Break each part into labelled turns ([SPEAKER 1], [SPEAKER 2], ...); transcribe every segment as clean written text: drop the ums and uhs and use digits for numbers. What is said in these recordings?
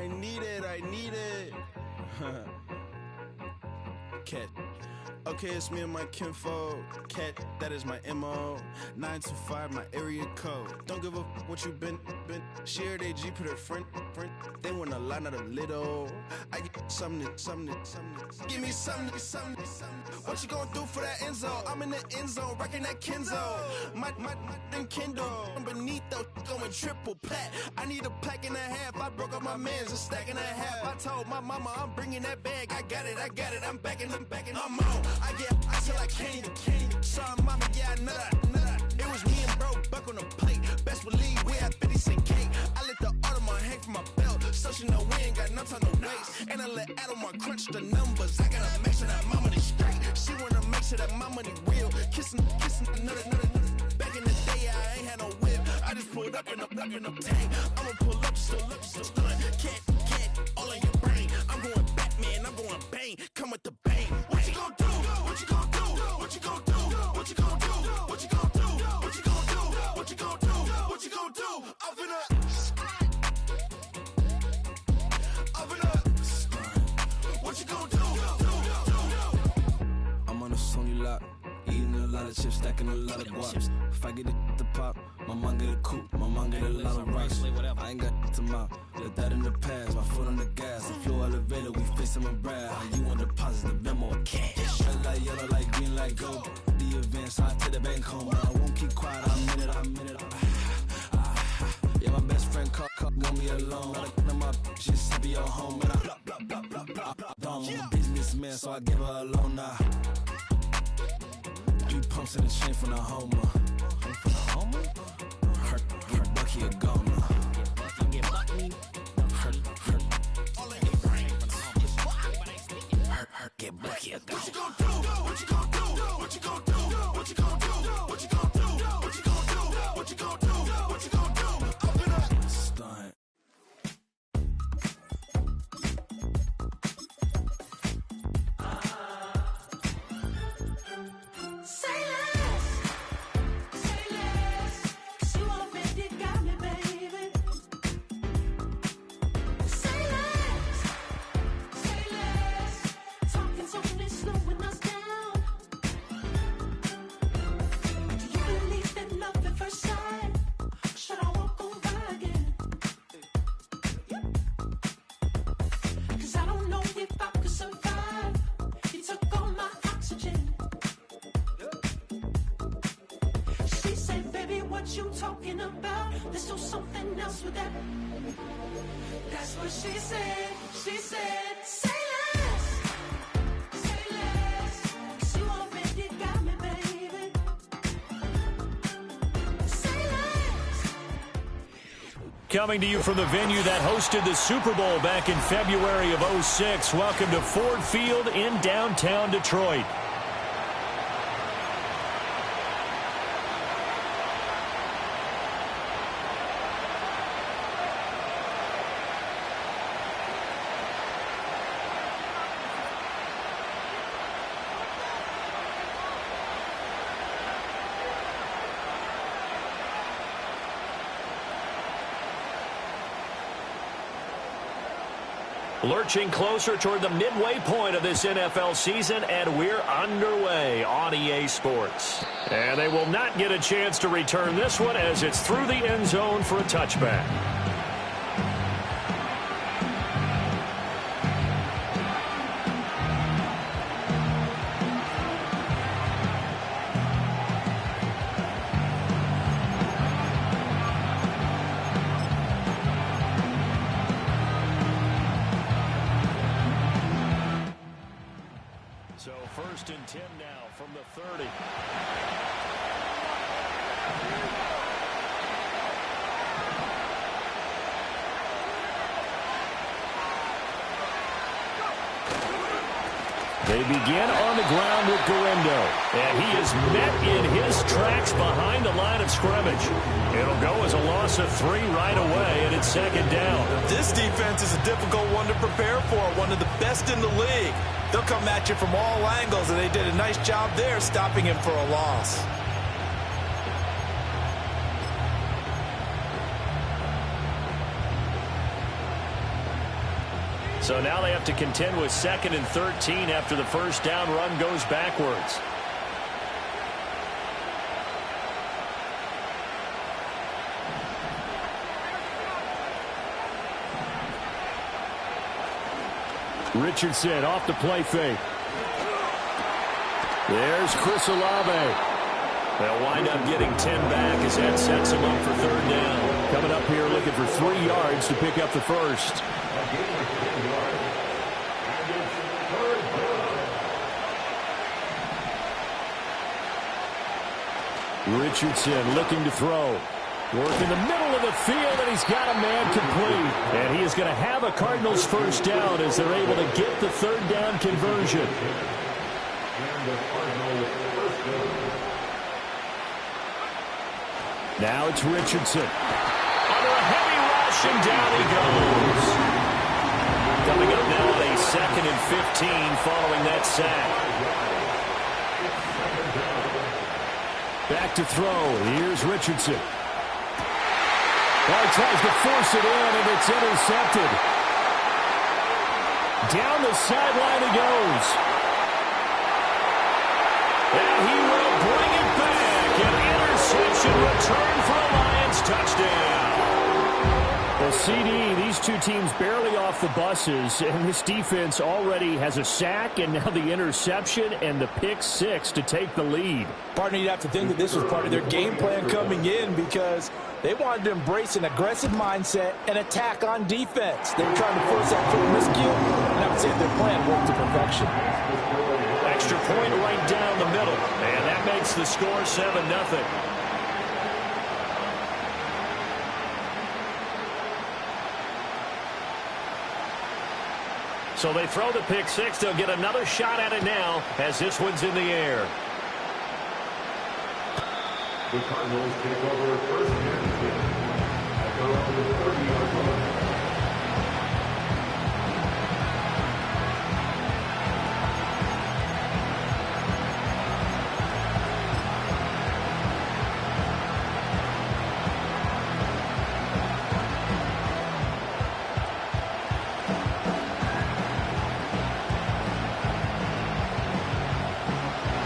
[SPEAKER 1] need it. Cat. Okay, it's me and my kinfolk. Cat, that is my MO. 925, my area code. Don't give a what you been. Shared AG, put her friend. They want a lot, not a little. I get something. Give me something. What you gonna do for that end zone? I'm in the end zone, rocking that Kenzo. My thing Kindle. I'm beneath though, going triple plat. I need a pack and a half. I broke up my mans, a stack and a half. I told my mama I'm bringing that bag. I got it. I'm backing, I'm on. I get till I can't. Sorry, mama, yeah, I know that. It was me and bro, buck on the plate. Best believe we had 50 cent cake. I let the Audemars hang from my belt, so she know we ain't got no time to waste. And I let Adelmar crunch the numbers. I gotta make sure that my money straight. She wanna make sure that my money real. Kissing another. Back in the day, I ain't had no whip. I just pulled up in a tank. I'ma pull up, just stun. Cat, all in your brain. I'm going Batman, I'm going bang. Come with the bang. What you gon' do? What you gon' do? What you gon' do? What you gon' do? What you gon' do? What you gon' do? What you gon' do? What you gon' do? I'm finna. What you gon' do? I'm on a Sony lot, eating a lot of chips, stacking a lot of guaps. If I get it to pop, my mom get a coupe, my mom get a lot of rice. I ain't got to mouth, let that in the past. My foot on the gas, the floor elevator, we facing my brad. How you want deposit the Venmo or cash? Red light, yellow light, green light, go. The events, I take the bank home. I won't keep quiet, I'm in it. Yeah, my best friend caught want me alone. Gotta my she's happy at home, and I don't want a businessman, so I give her a loan now. 3 pumps in the chain from the Homer. Hurt Bucky a goner. Hurt get Bucky a goner. What you gon' do? What you gon' do? What you gon' do? What you gon' do? What you gon' do? What you gon' do? What you gon' do? What you gon' do? I'm gonna stunt.
[SPEAKER 2] You talking about? Let's do something else with that. That's what she said. She said, say less. Say less. 'Cause you already got me, baby. Say less.
[SPEAKER 3] Coming to you from the venue that hosted the Super Bowl back in February of '06. Welcome to Ford Field in downtown Detroit. Lurching closer toward the midway point of this NFL season, and we're underway on EA Sports. And they will not get a chance to return this one as it's through the end zone for a touchback. So 1st and 10 now from the 30. They begin on the ground with Guerendo, and he is met in his tracks behind the line of scrimmage. It'll go as a loss of 3 right away, and it's 2nd down.
[SPEAKER 4] This defense is a difficult one to prepare for, one of the best in the league. They'll come at you from all angles, and they did a nice job there stopping him for a loss.
[SPEAKER 3] So now they have to contend with 2nd and 13 after the first down run goes backwards.
[SPEAKER 5] Richardson off the play fake. There's Chris Olave.
[SPEAKER 3] They'll wind up getting 10 back as that sets him up for 3rd down.
[SPEAKER 5] Coming up here looking for 3 yards to pick up the first. Richardson looking to throw. Work in the middle of the field, and he's got a man complete. And he is going to have a Cardinals first down as they're able to get the 3rd down conversion. Now it's Richardson.
[SPEAKER 3] Under a heavy rush, and down he goes. Coming up now on a 2nd and 15 following that sack.
[SPEAKER 5] Back to throw. Here's Richardson. He tries to force it in, and it's intercepted. Down the sideline he goes.
[SPEAKER 3] And he will bring it back. An interception return for a Lions touchdown.
[SPEAKER 5] Well, CD, these two teams barely off the buses, and this defense already has a sack and now the interception and the pick 6 to take the lead.
[SPEAKER 4] Partner, you'd have to think that this was part of their game plan coming in because they wanted to embrace an aggressive mindset and attack on defense. They were trying to force that through miscue, and I would say their plan worked to perfection.
[SPEAKER 3] Extra point right down the middle, and that makes the score 7-0. So they throw the pick 6. They'll get another shot at it now as this one's in the air.
[SPEAKER 6] The Cardinals take over first and 10 at their own 30-yard line.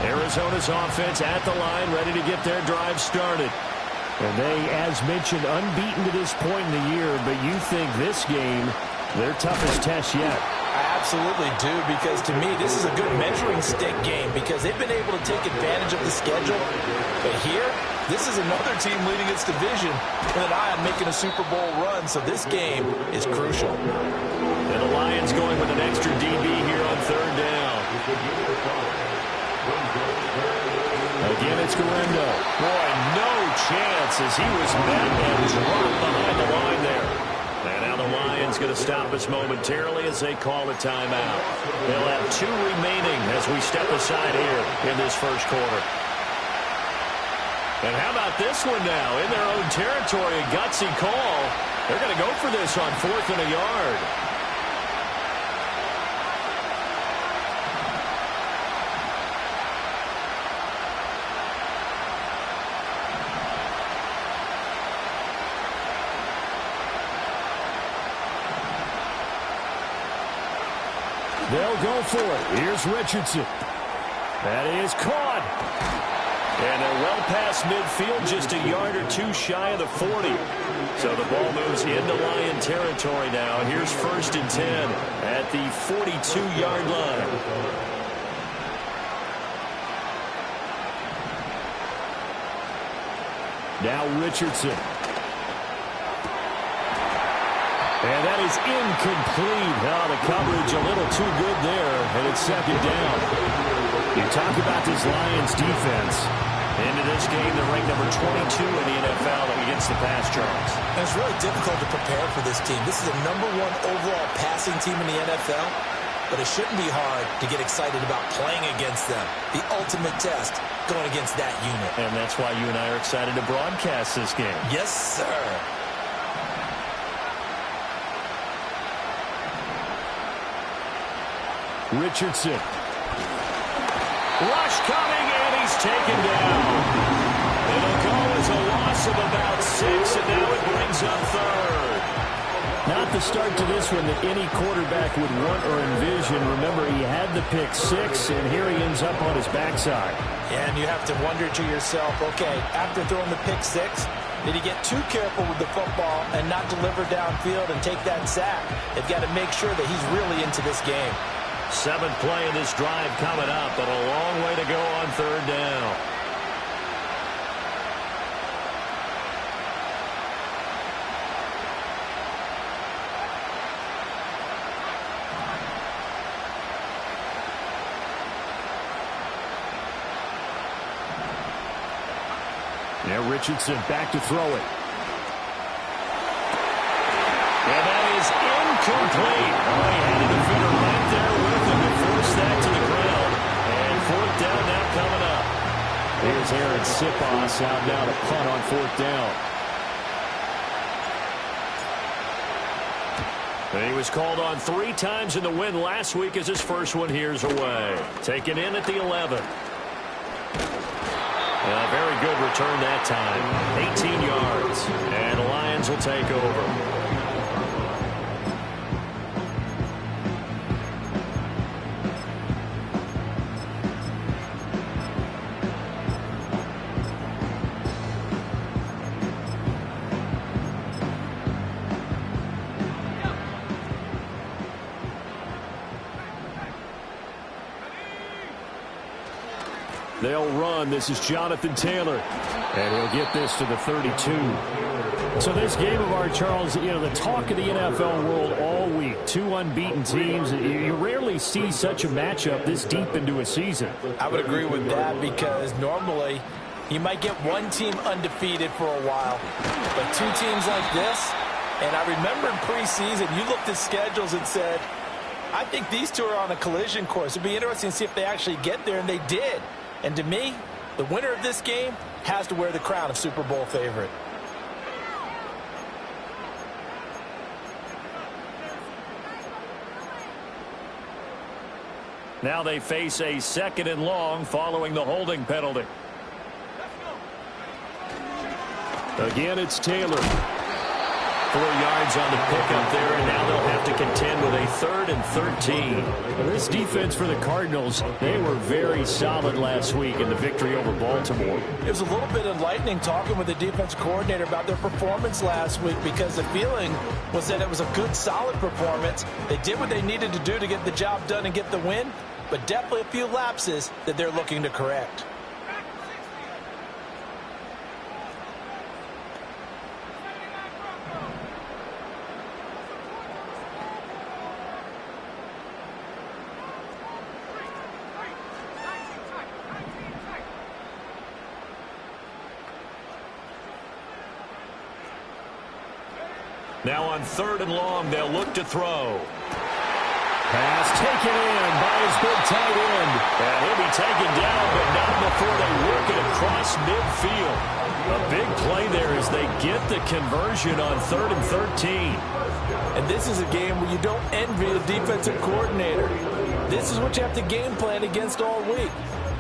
[SPEAKER 3] Arizona's offense at the line, ready to get their drive started.
[SPEAKER 5] And they, as mentioned, unbeaten to this point in the year, but you think this game, their toughest test yet.
[SPEAKER 4] I absolutely do, because to me, this is a good measuring stick game because they've been able to take advantage of the schedule. But here, this is another team leading its division with an eye on making a Super Bowl run, so this game is crucial.
[SPEAKER 3] And the Lions going with an extra DB here on 3rd down.
[SPEAKER 5] Again, it's Guerrero.
[SPEAKER 3] Boy, no chance as he was met and dropped behind the line there. And now the Lions going to stop us momentarily as they call a timeout. They'll have 2 remaining as we step aside here in this first quarter. And how about this one now? In their own territory, a gutsy call. They're going to go for this on 4th and a yard.
[SPEAKER 5] They'll go for it. Here's Richardson. That is caught.
[SPEAKER 3] And they're well past midfield, just a yard or 2 shy of the 40. So the ball moves into Lion territory now. Here's 1st and 10 at the 42-yard line.
[SPEAKER 5] Now Richardson. And that is incomplete. Oh, the coverage a little too good there, and it's 2nd down. You talk about this Lions defense.
[SPEAKER 3] Into this game, they're ranked number 22 in the NFL against the pass, Charles.
[SPEAKER 4] And it's really difficult to prepare for this team. This is the #1 overall passing team in the NFL, but it shouldn't be hard to get excited about playing against them. The ultimate test going against that unit.
[SPEAKER 3] And that's why you and I are excited to broadcast this game.
[SPEAKER 4] Yes, sir.
[SPEAKER 5] Richardson.
[SPEAKER 3] Rush coming, and he's taken down. It'll go as a loss of about 6, and now it brings up 3rd.
[SPEAKER 5] Not the start to this one that any quarterback would want or envision. Remember, he had the pick six, and here he ends up on his backside.
[SPEAKER 4] And you have to wonder to yourself, okay, after throwing the pick six, did he get too careful with the football and not deliver downfield and take that sack? They've got to make sure that he's really into this game.
[SPEAKER 3] Seventh play of this drive coming up, but a long way to go on third down.
[SPEAKER 5] Now Richardson back to throw it.
[SPEAKER 3] And that is incomplete. Oh, he had a defender right there with him to force that to the ground. And fourth down now coming up.
[SPEAKER 5] Here's Aaron Sipos out now to punt on fourth down.
[SPEAKER 3] And he was called on 3 times in the win last week as his first one here's away. Taken in at the 11. A very good return that time. 18 yards. And the Lions will take over.
[SPEAKER 5] They'll run. This is Jonathan Taylor. And he'll get this to the 32. So this game of ours, Charles, you know, the talk of the NFL world all week. 2 unbeaten teams. You rarely see such a matchup this deep into a season.
[SPEAKER 4] I would agree with that because normally you might get one team undefeated for a while. But 2 teams like this, and I remember in preseason, you looked at schedules and said, I think these 2 are on a collision course. It'd be interesting to see if they actually get there, and they did. And to me, the winner of this game has to wear the crown of Super Bowl favorite.
[SPEAKER 3] Now they face a 2nd and long following the holding penalty.
[SPEAKER 5] Again, it's Taylor.
[SPEAKER 3] 4 yards on the pickup there, and now they'll have to contend with a 3rd and 13.
[SPEAKER 5] Well, this defense for the Cardinals, they were very solid last week in the victory over Baltimore.
[SPEAKER 4] It was a little bit enlightening talking with the defense coordinator about their performance last week because the feeling was that it was a good, solid performance. They did what they needed to do to get the job done and get the win, but definitely a few lapses that they're looking to correct.
[SPEAKER 3] Now on 3rd and long, they'll look to throw.
[SPEAKER 5] Pass taken in by his big tight end.
[SPEAKER 3] And he'll be taken down, but not before they work it across midfield. A big play there as they get the conversion on 3rd and 13.
[SPEAKER 4] And this is a game where you don't envy a defensive coordinator. This is what you have to game plan against all week.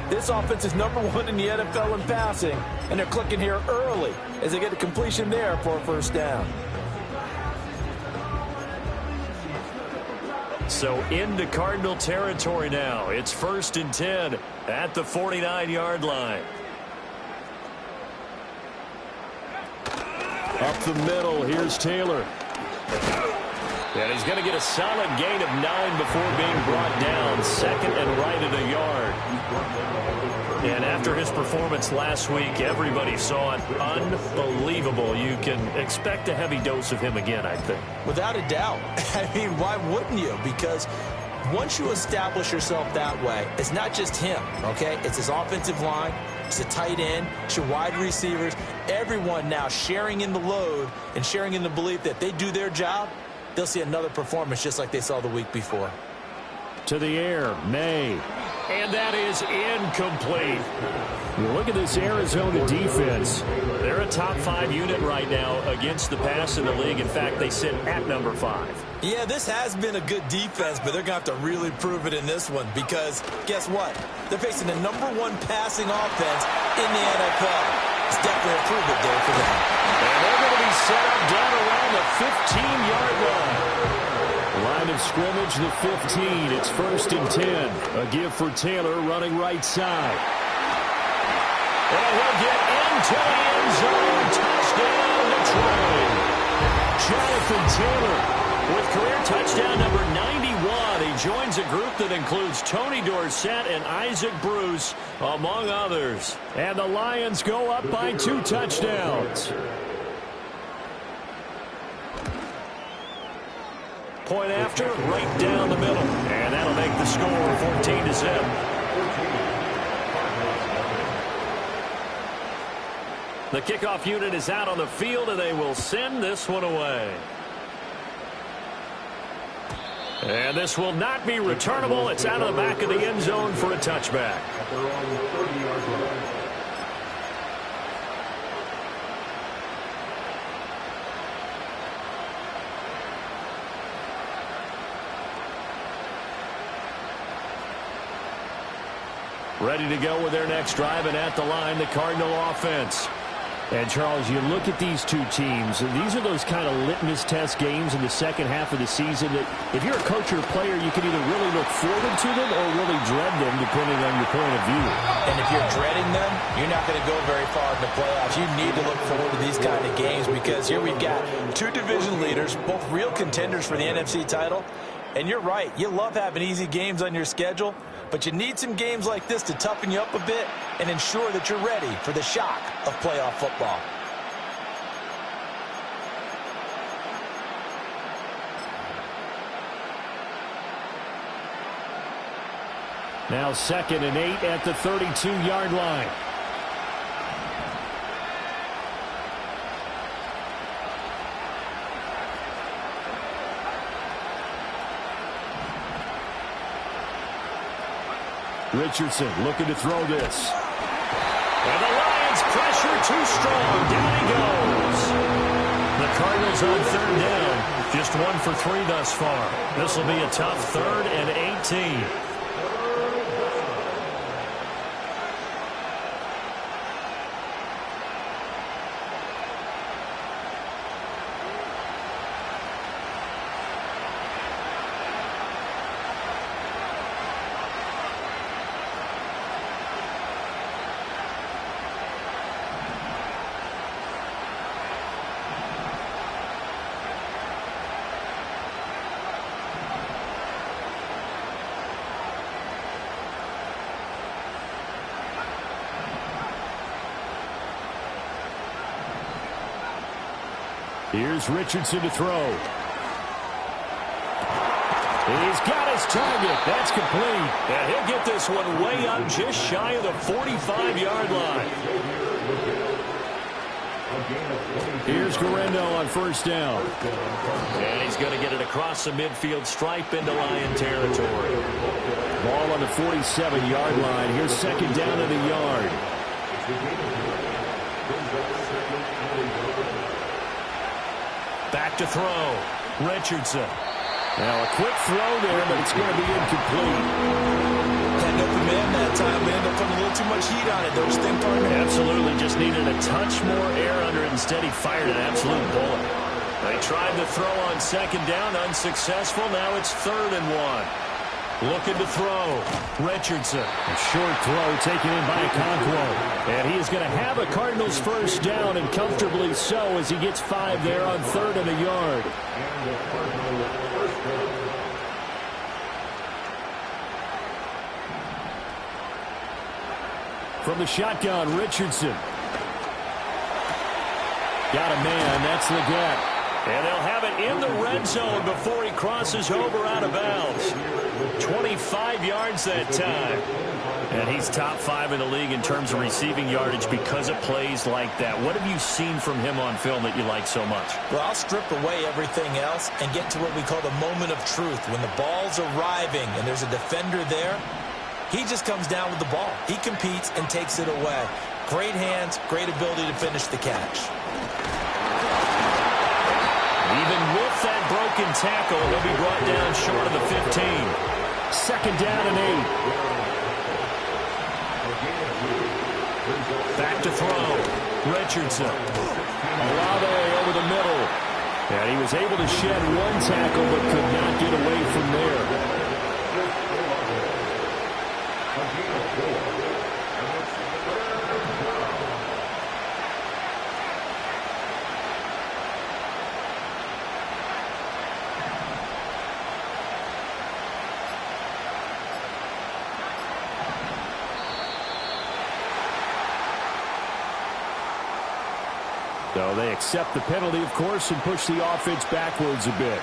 [SPEAKER 4] This offense is #1 in the NFL in passing, and they're clicking here early as they get a completion there for a first down.
[SPEAKER 3] So into Cardinal territory now. It's 1st and 10 at the 49-yard line.
[SPEAKER 5] Up the middle, here's Taylor.
[SPEAKER 3] And he's going to get a solid gain of 9 before being brought down. 2nd and right at a yard. And after his performance last week, everybody saw it. Unbelievable. You can expect a heavy dose of him again, I think.
[SPEAKER 4] Without a doubt. I mean, why wouldn't you? Because once you establish yourself that way, it's not just him, okay? It's his offensive line. It's a tight end. It's your wide receivers. Everyone now sharing in the load and sharing in the belief that they do their job, they'll see another performance just like they saw the week before.
[SPEAKER 5] To the air, May.
[SPEAKER 3] And that is incomplete.
[SPEAKER 5] Look at this Arizona defense.
[SPEAKER 3] They're a top 5 unit right now against the pass in the league. In fact, they sit at number 5.
[SPEAKER 4] Yeah, this has been a good defense, but they're going to have to really prove it in this one because guess what? They're facing the #1 passing offense in the NFL. It's definitely a prove-it day for them.
[SPEAKER 3] And they're going to be set up down around the 15-yard line. Line of scrimmage, the 15. It's 1st and 10. A give for Taylor running right side. And he'll get into the end zone. Touchdown, Detroit. Jonathan Taylor with career touchdown number 91. He joins a group that includes Tony Dorsett and Isaac Bruce, among others. And the Lions go up by 2 touchdowns. Point after, right down the middle. And that'll make the score 14-0. The kickoff unit is out on the field, and they will send this one away. And this will not be returnable. It's out of the back of the end zone for a touchback. Ready to go with their next drive, and at the line, the Cardinal offense. And, Charles, you look at these two teams, and these are those kind of litmus test games in the second half of the season that if you're a coach or a player, you can either really look forward to them or really dread them, depending on your point of view.
[SPEAKER 4] And if you're dreading them, you're not going to go very far in the playoffs. You need to look forward to these kind of games because here we've got 2 division leaders, both real contenders for the NFC title. And you're right, you love having easy games on your schedule, but you need some games like this to toughen you up a bit and ensure that you're ready for the shock of playoff football.
[SPEAKER 3] Now 2nd and 8 at the 32-yard line. Richardson looking to throw this. And the Lions pressure too strong. Down he goes. The Cardinals on 3rd down. Just 1 for 3 thus far. This will be a tough 3rd and 18. Here's Richardson to throw. He's got his target. That's complete. And he'll get this one way up just shy of the 45-yard line. Here's Guerrero on 1st down. And he's going to get it across the midfield stripe into Lion territory. Ball on the 47-yard line. Here's 2nd down in the yard. Back to throw. Richardson. Now a quick throw there, but it's going to be incomplete.
[SPEAKER 4] Had no command that time. We ended up putting a little too much heat on it. Don't you think, partner?
[SPEAKER 3] Absolutely. Just needed a touch more air under it. Instead, he fired an absolute bullet. They tried to throw on 2nd down. Unsuccessful. Now it's 3rd and 1. Looking to throw. Richardson. A short throw taken in by Okonkwo. And he is going to have a Cardinals 1st down, and comfortably so, as he gets 5 there on 3rd and a yard. From the shotgun, Richardson. Got a man. That's Leggett. And they'll have it in the red zone before he crosses over out of bounds. 25 yards that time. And he's top 5 in the league in terms of receiving yardage because of plays like that. What have you seen from him on film that you like so much?
[SPEAKER 4] Well, I'll strip away everything else and get to what we call the moment of truth. When the ball's arriving and there's a defender there, he just comes down with the ball. He competes and takes it away. Great hands, great ability to finish the catch.
[SPEAKER 3] Even with that broken tackle, he'll be brought down short of the 15. 2nd down and 8. Back to throw.
[SPEAKER 5] Richardson. Olave over the middle. And he was able to shed one tackle but could not get away from there. So they accept the penalty, of course, and push the offense backwards a bit.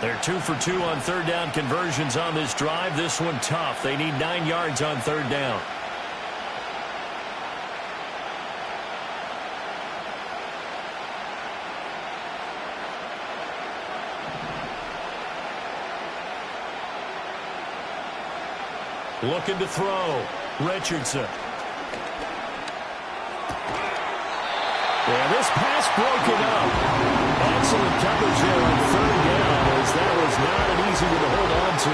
[SPEAKER 5] They're 2 for 2 on third down conversions on this drive. This one tough. They need 9 yards on third down. Looking to throw. Richardson. And this pass broken up. Excellent coverage there on third down, as that was not an easy one to hold on to.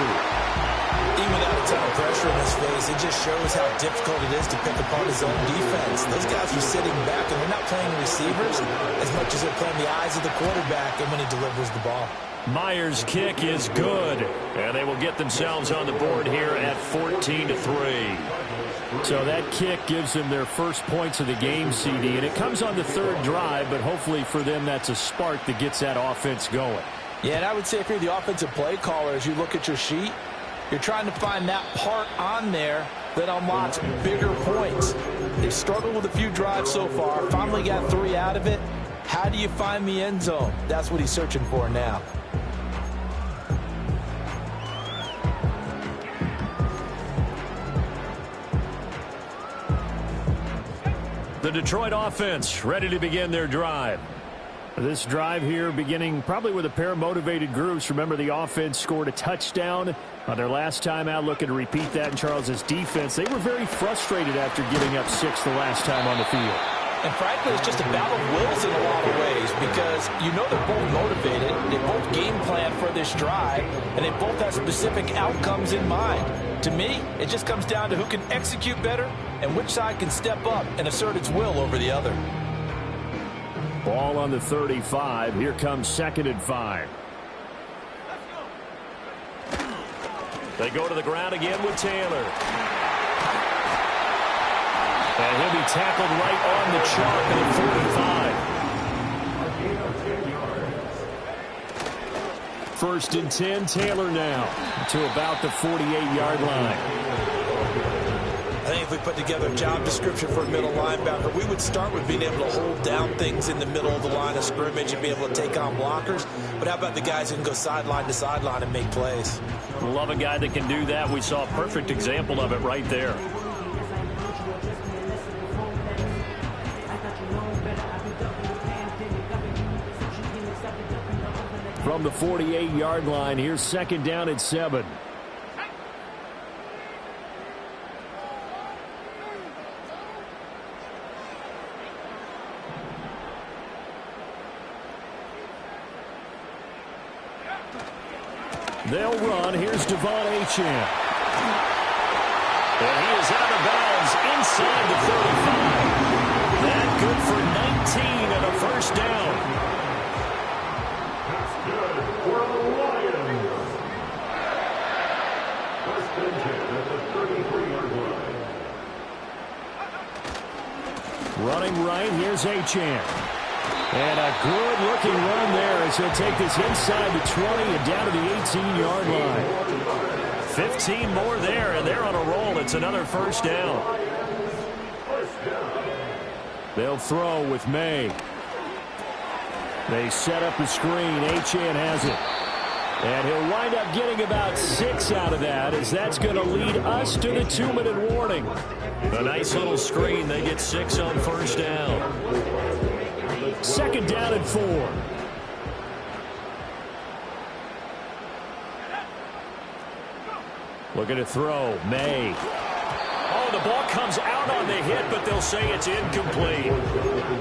[SPEAKER 4] Even without a ton of pressure in his face, it just shows how difficult it is to pick apart his own defense. Those guys are sitting back, and they're not playing receivers as much as they're playing the eyes of the quarterback and when he delivers the ball.
[SPEAKER 5] Myers' kick is good, and they will get themselves on the board here at 14-3. So that kick gives them their first points of the game, CD, and it comes on the third drive, but hopefully for them that's a spark that gets that offense going.
[SPEAKER 4] Yeah, and I would say if you're the offensive play caller, as you look at your sheet, you're trying to find that part on there that unlocks bigger points. They've struggled with a few drives so far, finally got 3 out of it. How do you find the end zone? That's what he's searching for now.
[SPEAKER 5] The Detroit offense ready to begin their drive. This drive here beginning probably with a pair of motivated groups. Remember, the offense scored a touchdown on their last time out. Looking to repeat that in Charles's defense. They were very frustrated after giving up 6 the last time on the field.
[SPEAKER 4] And frankly, it's just a battle of wills in a lot of ways because you know they're both motivated. They both game plan for this drive, and they both have specific outcomes in mind. To me, it just comes down to who can execute better and which side can step up and assert its will over the other.
[SPEAKER 5] Ball on the 35. Here comes 2nd and 5. They go to the ground again with Taylor. And he'll be tackled right on the chalk at the 45. 1st and 10, Taylor now to about the 48-yard line.
[SPEAKER 4] I think if we put together a job description for a middle linebacker, we would start with being able to hold down things in the middle of the line of scrimmage and be able to take on blockers. But how about the guys who can go sideline to sideline and make plays?
[SPEAKER 5] Love a guy that can do that. We saw a perfect example of it right there. From the 48-yard line, here's 2nd down and 7. They'll run. Here's Devon Achane. And he is out of bounds inside the 35. That good for 19 and a 1st down.
[SPEAKER 6] For the Lions. 1st and 10 at the 33-yard line.
[SPEAKER 5] Running right, here's Achane. And a good-looking run there as he'll take this inside the 20 and down to the 18-yard line. 15 more there, and they're on a roll. It's another 1st down. They'll throw with May. They set up the screen. Achane has it. And he'll wind up getting about 6 out of that, as that's going to lead us to the 2-minute warning. A nice little screen. They get 6 on 1st down. 2nd down and 4. Looking to throw. May. Oh,
[SPEAKER 3] the ball comes out on the hit, but they'll say it's incomplete.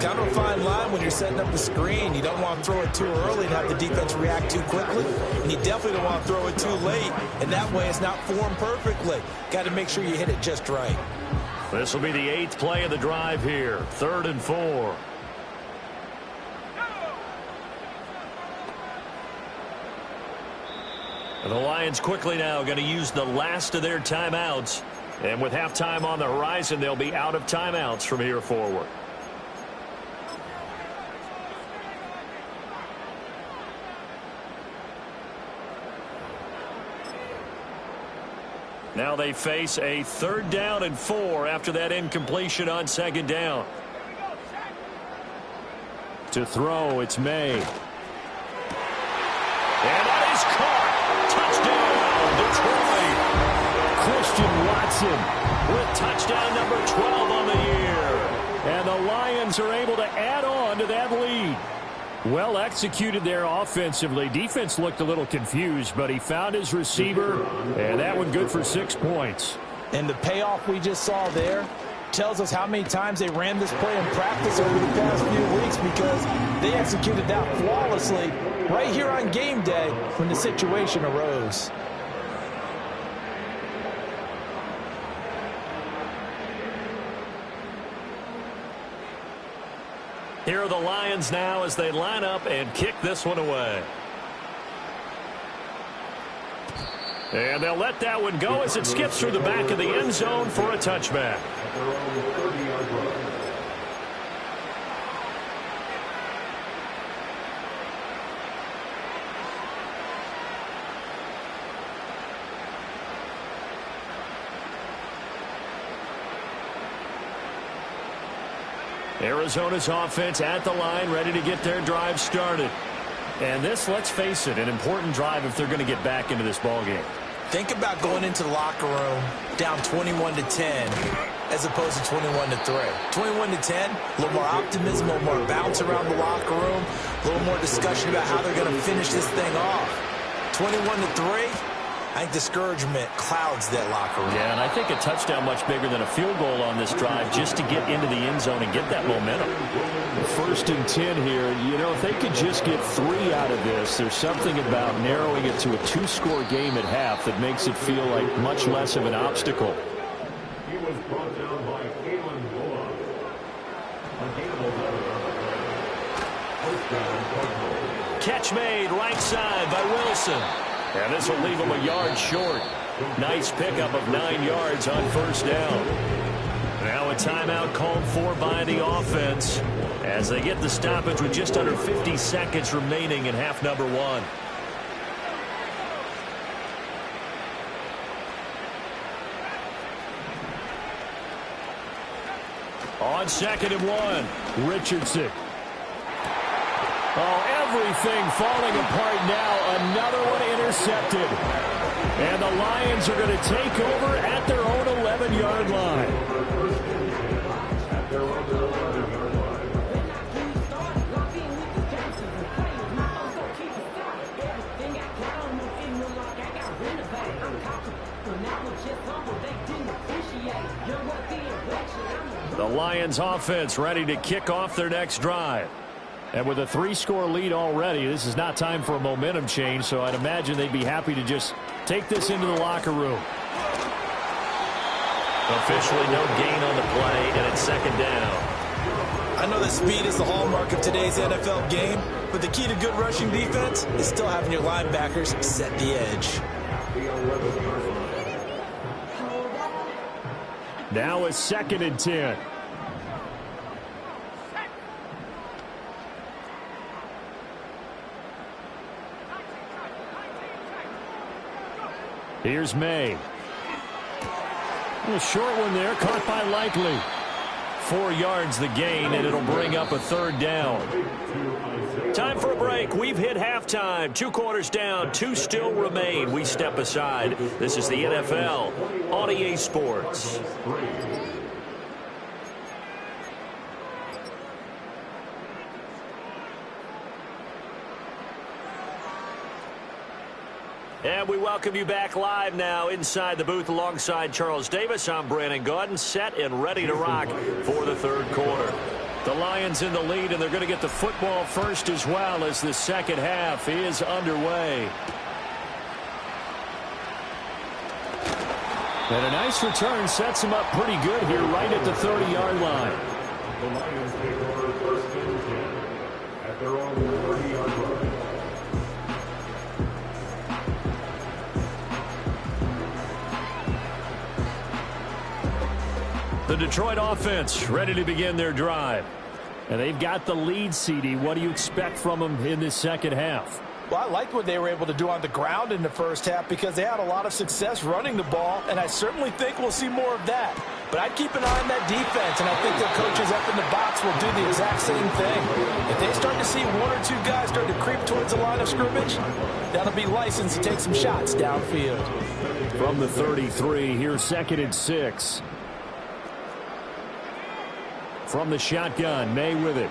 [SPEAKER 4] Kind of a fine line when you're setting up the screen. You don't want to throw it too early and have the defense react too quickly. And you definitely don't want to throw it too late. And that way it's not formed perfectly. Got to make sure you hit it just right.
[SPEAKER 3] This will be the 8th play of the drive here. 3rd and 4. And the Lions quickly now going to use the last of their timeouts. And with halftime on the horizon, they'll be out of timeouts from here forward. Now they face a 3rd down and 4 after that incompletion on 2nd down.
[SPEAKER 5] To throw, it's May.
[SPEAKER 3] And that is caught. Touchdown, Detroit.
[SPEAKER 5] Christian Watson
[SPEAKER 3] With touchdown number 12 on the year.
[SPEAKER 5] and the Lions are able to add on to that lead. Well executed there offensively. Defense looked a little confused, but he found his receiver, and that one good for 6 points.
[SPEAKER 4] And the payoff we just saw there tells us how many times they ran this play in practice over the past few weeks, because they executed that flawlessly right here on game day when the situation arose.
[SPEAKER 3] Here are the Lions now as they line up and kick this one away. And they'll let that one go as it skips through the back of the end zone for a touchback. Arizona's offense at the line, ready to get their drive started. And this, let's face it, an important drive if they're going to get back into this ballgame.
[SPEAKER 4] Think about going into the locker room down 21-10 as opposed to 21-3. 21-10, a little more optimism, a little more bounce around the locker room, a little more discussion about how they're going to finish this thing off. 21-3, I think discouragement clouds that locker room.
[SPEAKER 3] Yeah, and I think a touchdown much bigger than a field goal on this drive just to get into the end zone and get that momentum.
[SPEAKER 5] 1st and 10 here. You know, if they could just get 3 out of this, there's something about narrowing it to a 2-score game at half that makes it feel like much less of an obstacle.
[SPEAKER 6] He was brought down by Kalen Bola.
[SPEAKER 3] Catch made right side by Wilson. And this will leave him a yard short. Nice pickup of 9 yards on 1st down. Now a timeout called for by the offense as they get the stoppage with just under 50 seconds remaining in half number 1. On 2nd and 1,
[SPEAKER 5] Richardson. Oh, everything falling apart now. Another one intercepted. And the Lions are going to take over at their own 11-yard line.
[SPEAKER 3] The Lions offense ready to kick off their next drive.
[SPEAKER 5] And with a 3-score lead already, this is not time for a momentum change, so I'd imagine they'd be happy to just take this into the locker room.
[SPEAKER 3] Officially no gain on the play, and it's 2nd down.
[SPEAKER 4] I know that speed is the hallmark of today's NFL game, but the key to good rushing defense is still having your linebackers set the edge.
[SPEAKER 5] Now it's 2nd and 10. Here's May. A short one there, caught by Likely.
[SPEAKER 3] 4 yards the gain, and it'll bring up a 3rd down. Time for a break. We've hit halftime. 2 quarters down, 2 still remain. We step aside. This is the NFL on EA Sports. And we welcome you back live now inside the booth alongside Charles Davis. I'm Brandon Gaudin, set and ready to rock for the third quarter. The Lions in the lead, and they're going to get the football first as well as the second half is underway. And a nice return sets him up pretty good here right at the 30-yard line.
[SPEAKER 6] The Lions take over first and 10 at their own 30-yard line.
[SPEAKER 5] The Detroit offense ready to begin their drive. And they've got the lead, CD. What do you expect from them in this second half?
[SPEAKER 4] Well, I liked what they were able to do on the ground in the first half because they had a lot of success running the ball, and I certainly think we'll see more of that. But I'd keep an eye on that defense, and I think their coaches up in the box will do the exact same thing. If they start to see one or two guys start to creep towards the line of scrimmage, that'll be licensed to take some shots downfield.
[SPEAKER 5] From the 33, here's 2nd and 6. From the shotgun, May with it.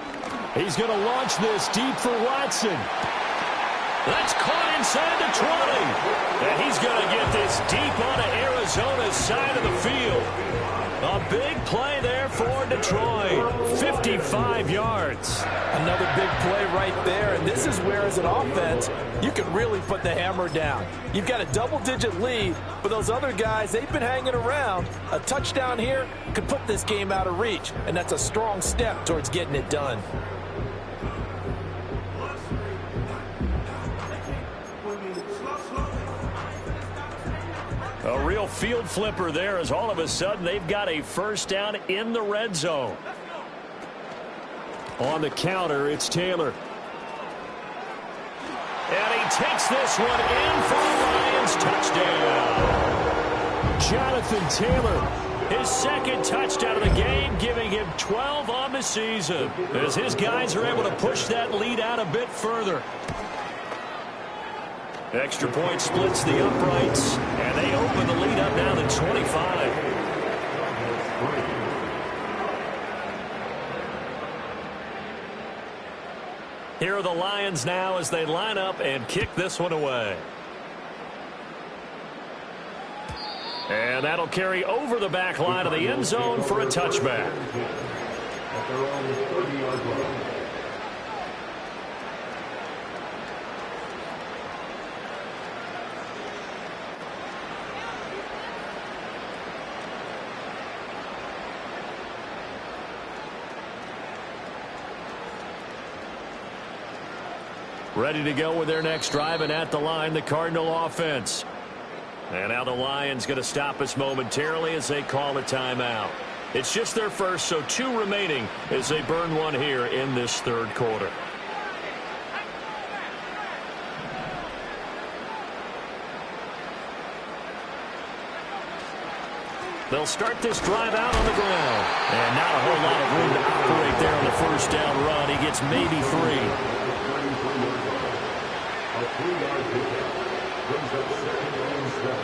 [SPEAKER 5] He's going to launch this deep for Watson. That's caught inside the 20. And he's going to get this deep onto Arizona's side of the field. A big play there for Detroit. 55 yards.
[SPEAKER 4] Another big play right there. And this is where, as an offense, you can really put the hammer down. You've got a double-digit lead, but those other guys, they've been hanging around. A touchdown here could put this game out of reach, and that's a strong step towards getting it done.
[SPEAKER 5] A real field flipper there as all of a sudden they've got a first down in the red zone. On the counter, it's Taylor. And he takes this one in for a Lions touchdown. Jonathan Taylor, his second touchdown of the game, giving him 12 on the season as his guys are able to push that lead out a bit further. Extra point splits the uprights, and they open the lead up now to 25. Here are the Lions now as they line up and kick this one away. And that'll carry over the back line of the end zone for a touchback.
[SPEAKER 6] At their own 30-yard line.
[SPEAKER 5] Ready to go with their next drive, and at the line, the Cardinal offense. And now the Lions going to stop us momentarily as they call a timeout. It's just their first, so 2 remaining as they burn one here in this third quarter. They'll start this drive out on the ground. And not a whole lot of room to operate there on the first down run. He gets maybe 3.
[SPEAKER 6] A 3-yard pickup brings up 2nd and 7.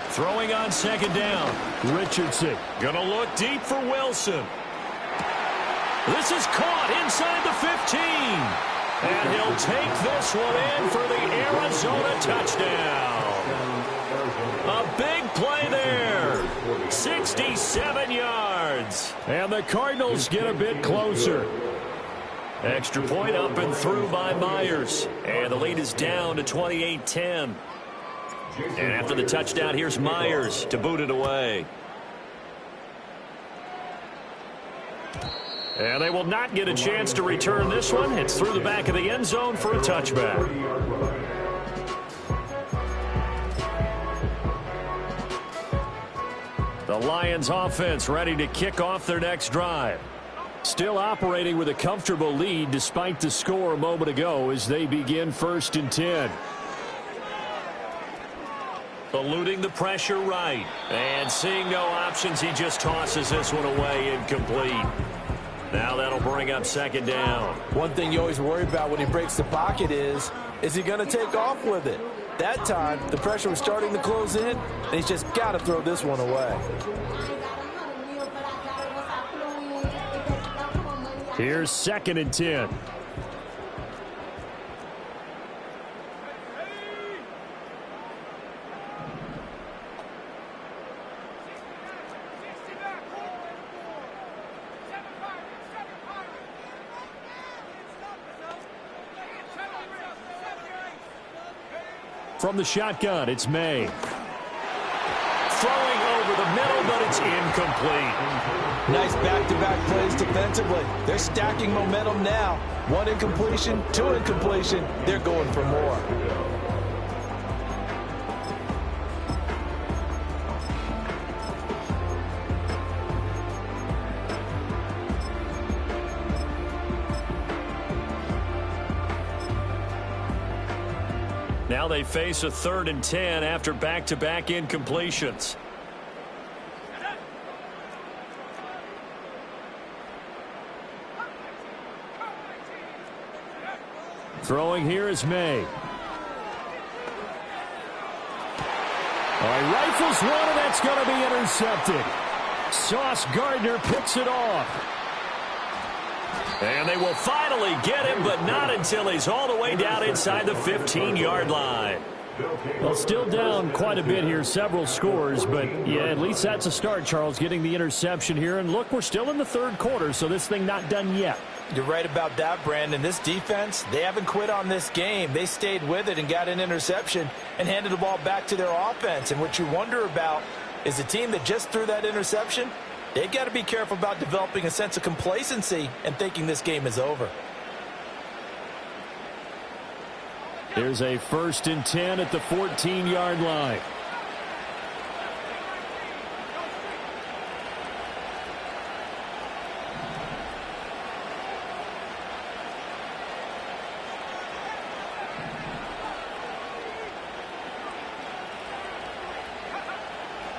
[SPEAKER 5] Throwing on 2nd down. Richardson going to look deep for Wilson. This is caught inside the 15. And he'll take this one in for the Arizona touchdown. A big play there. 67 yards. And the Cardinals get a bit closer. Extra point up and through by Myers. And the lead is down to 28-10. And after the touchdown, here's Myers to boot it away. And they will not get a chance to return this one. It's through the back of the end zone for a touchback. The Lions offense ready to kick off their next drive. Still operating with a comfortable lead despite the score a moment ago as they begin 1st and 10. Eluding the pressure right. And seeing no options, he just tosses this one away incomplete. Now that'll bring up 2nd down.
[SPEAKER 4] One thing you always worry about when he breaks the pocket is he going to take off with it? That time, the pressure was starting to close in, and he's just got to throw this one away.
[SPEAKER 5] Here's 2nd and 10. From the shotgun, it's May. Throwing over the middle, but it's incomplete.
[SPEAKER 4] Nice back-to-back plays defensively. They're stacking momentum now. 1 incompletion, 2 incompletion. They're going for more.
[SPEAKER 3] Now they face a 3rd and 10 after back-to-back incompletions.
[SPEAKER 5] Throwing here is May. Rifles one, and that's going to be intercepted. Sauce Gardner picks it off.
[SPEAKER 3] And they will finally get him, but not until he's all the way down inside the 15-yard line.
[SPEAKER 5] Well, still down quite a bit here, several scores, but yeah, at least that's a start, Charles, getting the interception here. And look, we're still in the 3rd quarter, so this thing not done yet.
[SPEAKER 4] You're right about that, Brandon. This defense, they haven't quit on this game. They stayed with it and got an interception and handed the ball back to their offense. And what you wonder about is the team that just threw that interception, they've got to be careful about developing a sense of complacency and thinking this game is over.
[SPEAKER 5] There's a 1st and 10 at the 14-yard line.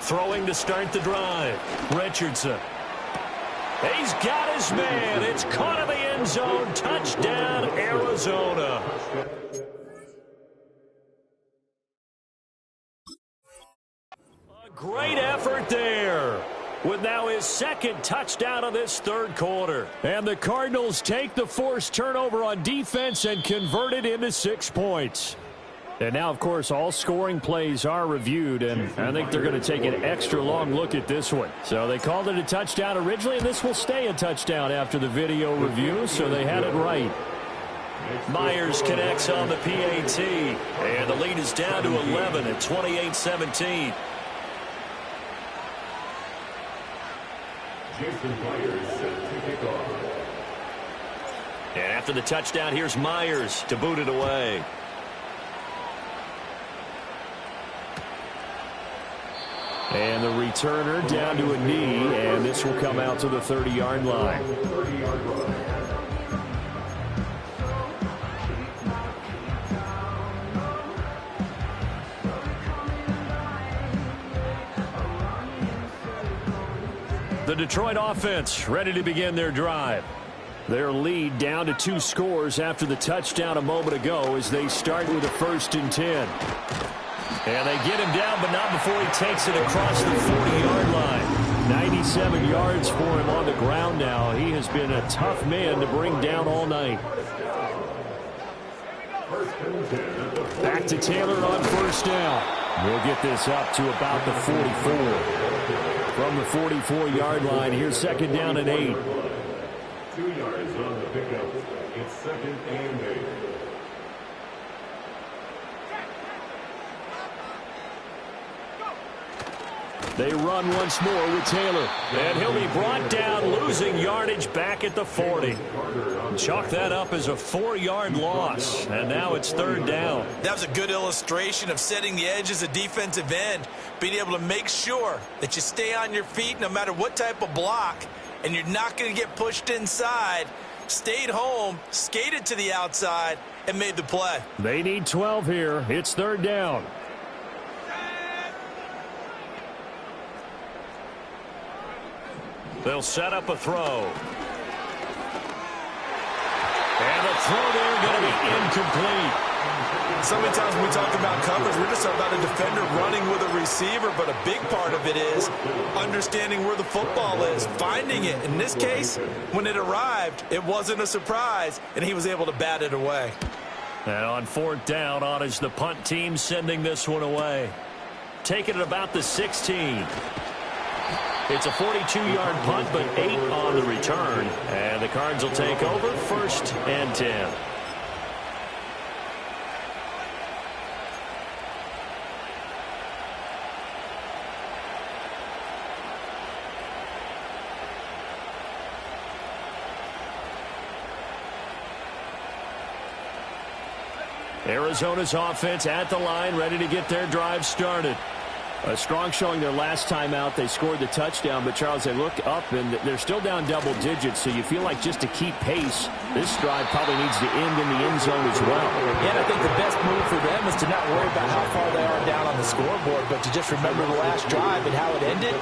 [SPEAKER 5] Throwing to start the drive. Richardson. He's got his man. It's caught in the end zone. Touchdown, Arizona. A great effort there, with now his 2nd touchdown of this 3rd quarter. And the Cardinals take the forced turnover on defense and convert it into 6 points. And now, of course, all scoring plays are reviewed, and I think they're going to take an extra long look at this one. So they called it a touchdown originally, and this will stay a touchdown after the video review, so they had it right.
[SPEAKER 3] Myers connects on the PAT, and the lead is down to 11 at 28-17.
[SPEAKER 6] Jason Myers set to kick off.
[SPEAKER 3] And after the touchdown, here's Myers to boot it away.
[SPEAKER 5] And the returner down to a knee, and this will come out to the 30-yard line. The Detroit offense ready to begin their drive. Their lead down to 2 scores after the touchdown a moment ago as they start with a 1st and 10. And they get him down, but not before he takes it across the 40-yard line. 97 yards for him on the ground now. He has been a tough man to bring down all night. Back to Taylor on 1st down. We'll get this up to about the 44. From the 44-yard line, here's 2nd down and 8.
[SPEAKER 6] 2 yards on the pickup. It's 2nd and 8.
[SPEAKER 5] They run once more with Taylor.
[SPEAKER 3] And he'll be brought down, losing yardage back at the 40. Chalk that up as a 4-yard loss. And now it's 3rd down.
[SPEAKER 4] That was a good illustration of setting the edge as a defensive end, being able to make sure that you stay on your feet no matter what type of block, and you're not going to get pushed inside. Stayed home, skated to the outside, and made the play.
[SPEAKER 5] They need 12 here. It's 3rd down.
[SPEAKER 3] They'll set up a throw. And the throw there going to be incomplete.
[SPEAKER 4] So many times when we talk about coverage, we're just talking about a defender running with a receiver, but a big part of it is understanding where the football is, finding it. In this case, when it arrived, it wasn't a surprise, and he was able to bat it away.
[SPEAKER 3] And on 4th down, on is the punt team sending this one away. Taking it about the 16. It's a 42-yard punt, but 8 on the return. And the Cards will take over 1st and 10. Arizona's offense at the line, ready to get their drive started.
[SPEAKER 5] A strong showing their last time out. They scored the touchdown, but, Charles, they look up, and they're still down double digits, so you feel like just to keep pace, this drive probably needs to end in the end zone as well.
[SPEAKER 4] Yeah, and I think the best move for them is to not worry about how far they are down on the scoreboard, but to just remember the last drive and how it ended.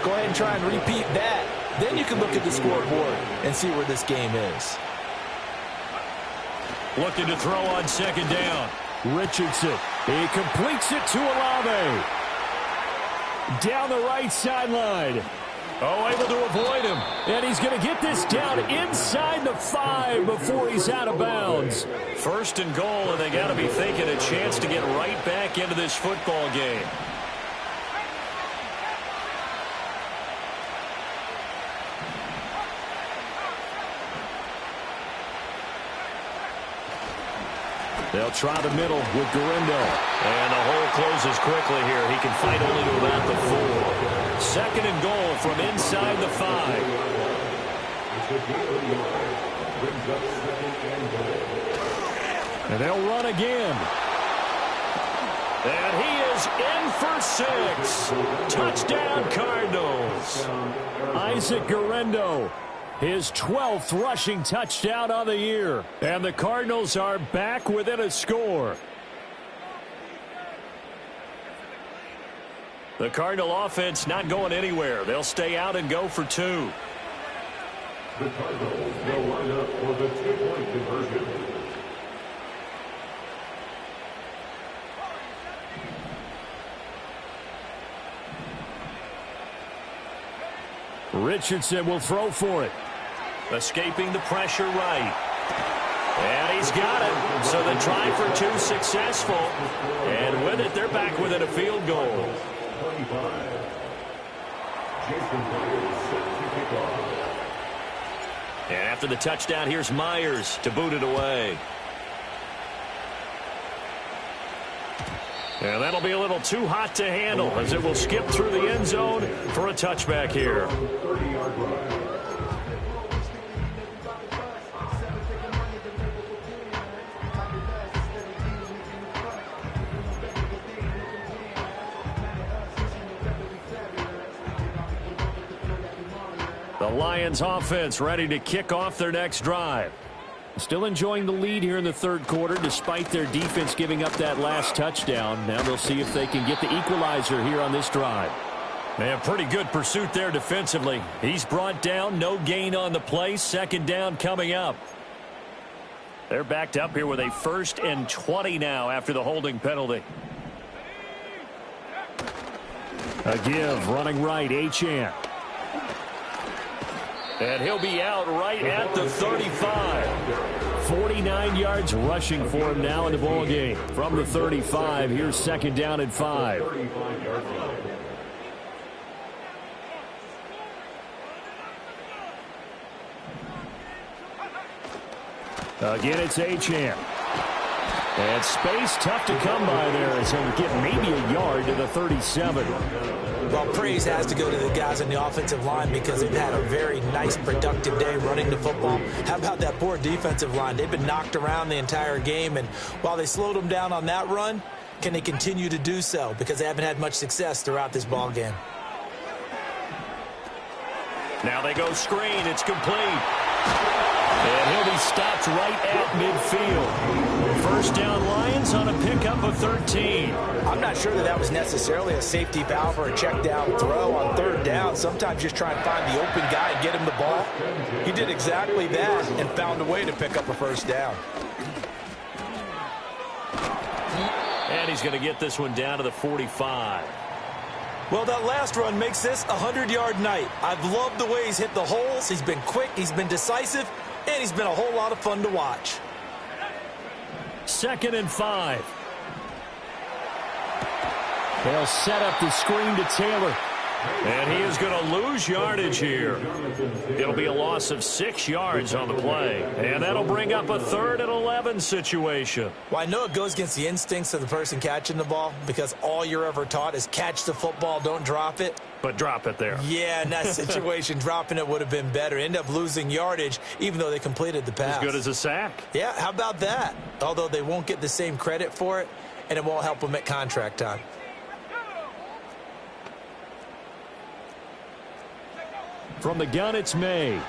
[SPEAKER 4] Go ahead and try and repeat that. Then you can look at the scoreboard and see where this game is.
[SPEAKER 3] Looking to throw on 2nd down.
[SPEAKER 5] Richardson, he completes it to Olave. Down the right sideline.
[SPEAKER 3] Oh, able to avoid him.
[SPEAKER 5] And he's going to get this down inside the 5 before he's out of bounds.
[SPEAKER 3] 1st and goal, and they got to be thinking a chance to get right back into this football game.
[SPEAKER 5] They'll try the middle with Garindo.
[SPEAKER 3] And the hole closes quickly here. He can fight only to about the 4. 2nd and goal from inside the 5.
[SPEAKER 5] And they'll run again.
[SPEAKER 3] And he is in for 6. Touchdown, Cardinals.
[SPEAKER 5] Isaac Garindo, his 12th rushing touchdown of the year.
[SPEAKER 3] And the Cardinals are back within a score. The Cardinal offense not going anywhere. They'll stay out and go for 2.
[SPEAKER 6] The Cardinals will line up for the 2-point conversion.
[SPEAKER 5] Richardson will throw for it.
[SPEAKER 3] Escaping the pressure right. And he's got it. So the try for 2 successful. And with it, they're back within a field goal.
[SPEAKER 6] 25. Jason Myers set to kick off.
[SPEAKER 3] And after the touchdown, here's Myers to boot it away. And that'll be a little too hot to handle as it will skip through the end zone for a touchback here.
[SPEAKER 6] 30-yard line.
[SPEAKER 3] The Lions offense ready to kick off their next drive.
[SPEAKER 5] Still enjoying the lead here in the 3rd quarter despite their defense giving up that last touchdown. Now they'll see if they can get the equalizer here on this drive.
[SPEAKER 3] Man, pretty good pursuit there defensively. He's brought down, no gain on the play. 2nd down coming up. They're backed up here with a 1st and 20 now after the holding penalty.
[SPEAKER 5] A give, running right, Achane.
[SPEAKER 3] And he'll be out right at the 35.
[SPEAKER 5] 49 yards rushing for him now in the ball game. From the 35, here's 2nd down and 5. Again, it's Achane. And space tough to come by there as he'll get maybe a yard to the 37.
[SPEAKER 4] Well, praise has to go to the guys on the offensive line because they've had a very nice, productive day running the football. How about that poor defensive line? They've been knocked around the entire game, and while they slowed them down on that run, can they continue to do so? Because they haven't had much success throughout this ball game.
[SPEAKER 3] Now they go screen. It's complete. And he'll be stopped right at midfield. first down Lions on a pickup of 13.
[SPEAKER 4] I'm not sure that was necessarily a safety valve or a check down throw on third down. Sometimes just try and find the open guy and get him the ball. He did exactly that and found a way to pick up a first down.
[SPEAKER 3] And he's going to get this one down to the 45.
[SPEAKER 4] Well, that last run makes this a 100-yard night. I've loved the way he's hit the holes. He's been quick, he's been decisive, and he's been a whole lot of fun to watch.
[SPEAKER 3] 2nd and 5.
[SPEAKER 5] They'll set up the screen to Taylor.
[SPEAKER 3] And he is going to lose yardage here. It'll be a loss of 6 yards on the play. And that'll bring up a 3rd and 11 situation.
[SPEAKER 4] Well, I know it goes against the instincts of the person catching the ball because all you're ever taught is catch the football, don't drop it.
[SPEAKER 3] But drop it there.
[SPEAKER 4] Yeah, in that situation, dropping it would have been better. End up losing yardage, even though they completed the pass.
[SPEAKER 3] As good as a sack.
[SPEAKER 4] Yeah, how about that? Although they won't get the same credit for it, and it won't help them at contract time.
[SPEAKER 5] From the gun, it's May. Able to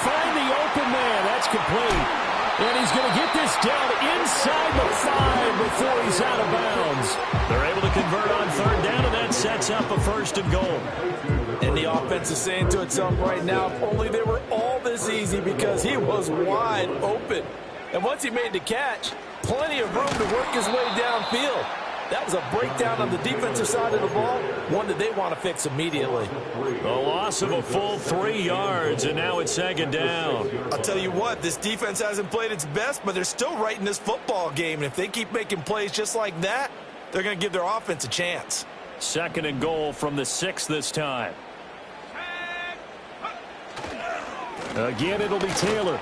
[SPEAKER 5] find the open man. That's complete. And he's going to get this down inside the 5 before he's out of bounds.
[SPEAKER 3] They're able to convert on 3rd down, and that sets up a 1st and goal.
[SPEAKER 4] And the offense is saying to itself right now, if only they were all this easy, because he was wide open. And once he made the catch, plenty of room to work his way downfield. That was a breakdown on the defensive side of the ball, one that they want to fix immediately.
[SPEAKER 3] A loss of a full 3 yards, and now it's 2nd down.
[SPEAKER 4] I'll tell you what, this defense hasn't played its best, but they're still right in this football game. And if they keep making plays just like that, they're going to give their offense a chance.
[SPEAKER 3] 2nd and goal from the 6 this time.
[SPEAKER 5] Again, it'll be Taylor.